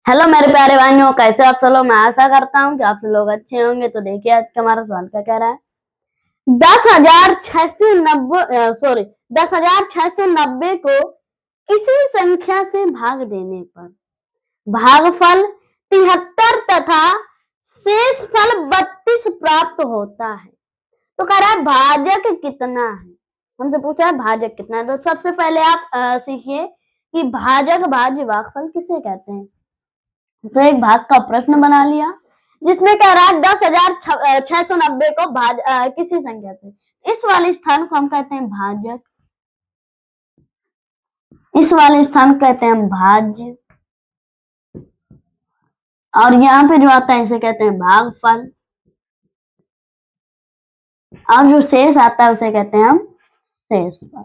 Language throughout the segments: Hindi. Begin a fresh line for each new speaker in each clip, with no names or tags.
हेलो मेरे प्यारे भाइयों, कैसे आप सब लोग। मैं आशा करता हूँ कि आप सब लोग अच्छे होंगे। तो देखिए आज का हमारा सवाल क्या कह रहा है। 10,690 को किसी संख्या से भाग देने पर भागफल 73 तथा शेष फल 32 प्राप्त होता है। तो कह रहा है भाजक कितना है। हमसे पूछा है भाजक कितना है। तो सबसे पहले आप सीखिए कि भाजक भाज्य भागफल किसे कहते हैं। तो एक भाग का प्रश्न बना लिया जिसमें कह रहा है 10,690 को किसी संख्या से, इस वाले स्थान को हम कहते हैं भाजक, इस वाले स्थान को कहते हैं भाज्य, और यहाँ पे जो आता है इसे कहते हैं भागफल, और जो शेष आता है उसे कहते हैं हम शेषफल,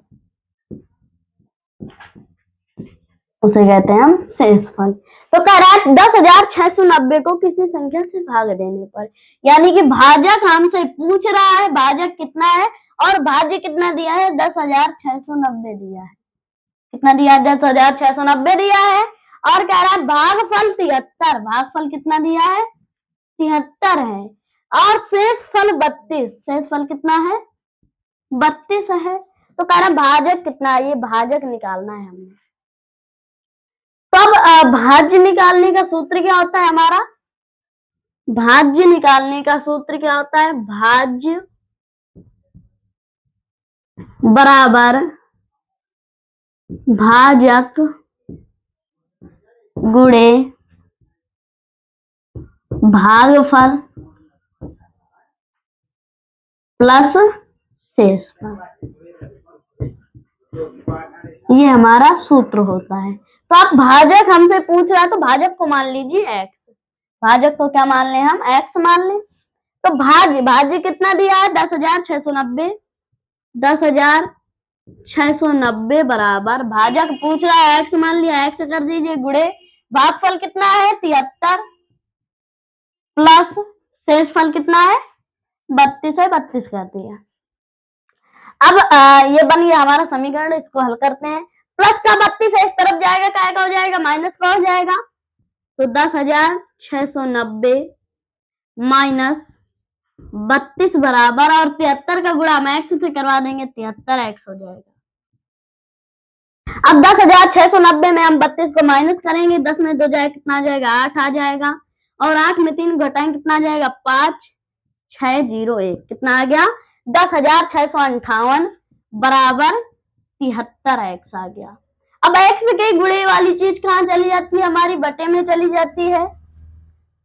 उसे कहते हैं हम शेषफल। तो कह रहा है 10,690 को किसी संख्या से भाग देने पर, यानी कि भाजक हमसे पूछ रहा है भाजक कितना है और भाज्य कितना दिया है 10,690 दिया है। कितना दिया है 10,690 दिया है। और कह रहा है भागफल 73, भागफल कितना दिया है 73 है, और शेषफल 32, शेषफल कितना है 32 है। तो कह रहा है भाजक कितना है, ये भाजक निकालना है हमें। तब भाज्य निकालने का सूत्र क्या होता है हमारा। भाज्य निकालने का सूत्र क्या होता है, भाज्य बराबर भाजक गुणे भागफल प्लस शेषफल, ये हमारा सूत्र होता है। तो आप भाजक हमसे पूछ रहा है तो भाजक को मान लीजिए x, भाजक को क्या मान लें हम x मान लें। तो भाज्य कितना दिया है 10,690, 10,690 बराबर भाजक पूछ रहा है x मान लिया, x कर दीजिए गुणे भागफल कितना है 73 प्लस शेषफल कितना है 32 है, 32 कर दिया। अब ये बन गया हमारा समीकरण, इसको हल करते हैं। प्लस का 32 है इस तरफ जाएगा, क्या का हो जाएगा माइनस का हो जाएगा। तो 10,690 माइनस 32 बराबर, और 73 का गुणा हम x से करवा देंगे, 73x हो जाएगा। अब 10,690 में हम 32 को माइनस करेंगे, 10 में 2 जाए कितना आ जाएगा 8 आ जाएगा, और 8 में 3 घटाएंगे कितना आ जाएगा 5,601, कितना आ गया 10,658 बराबर 73x आ गया। अब x के गुणे वाली चीज कहाँ चली जाती है, हमारी बटे में चली जाती है।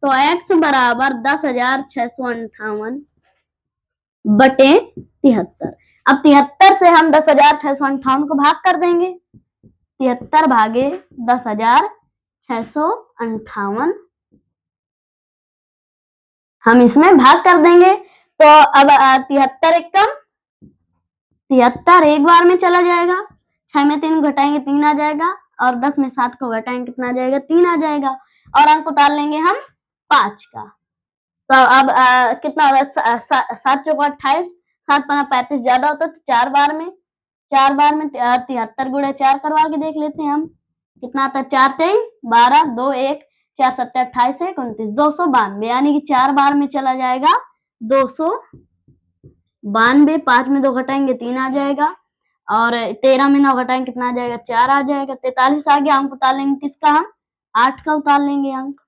तो x बराबर 10,658 बटे 73। अब 73 से हम 10,658 को भाग कर देंगे, 73 भागे 10,658 हम इसमें भाग कर देंगे। तो अब 73 एक कम 73 एक बार में चला जाएगा, 6 में 3 घटाएंगे 3 आ जाएगा, और 10 में 7 को घटाएंगे कितना आ जाएगा 3 आ जाएगा, और अंक उतार लेंगे हम 5 का। तो अब कितना होगा 7 चौका 28, 7 5 35 ज्यादा होता है तो 4 बार में 73 गुणे 4 करवा के देख लेते हैं हम कितना आता है। 4 3 12 2 1 4 7 28 1 29 292, यानी कि 4 बार में चला जाएगा 292। 5 में 2 घटाएंगे 3 आ जाएगा, और 13 में 9 घटाएंगे कितना आ जाएगा 4 आ जाएगा, 43 आ गया। अंक उतार लेंगे किसका हम 8 का उतार लेंगे अंक।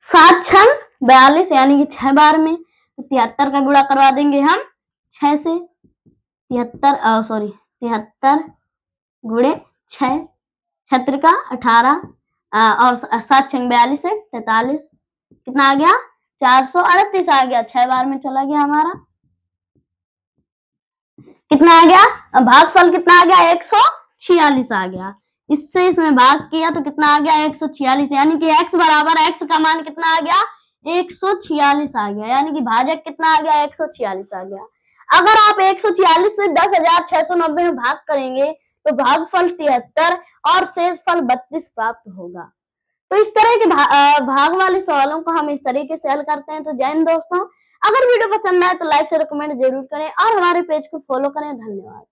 7 6 42, यानी कि 6 बार में। तो 73 का गुणा करवा देंगे हम 6 से, 73 गुणे 6, 76 का 18, और 7 6 42 है 43, कितना आ गया 438 आ गया। 6 बार में चला गया हमारा, कितना आ गया भागफल कितना आ गया 146 आ गया। इससे इसमें भाग किया तो कितना आ गया 146, यानी कि x बराबर x का मान कितना आ गया 146 आ गया, यानी कि भाजक कितना आ गया 146 आ गया। अगर आप 146 से 10,690 में भाग करेंगे तो भागफल 73 और शेषफल 32 प्राप्त होगा। तो इस तरह के भाग वाले सवालों को हम इस तरीके से हल करते हैं। तो जय हिंद दोस्तों, अगर वीडियो पसंद आए तो लाइक से कमेंट जरूर करें और हमारे पेज को फॉलो करें। धन्यवाद।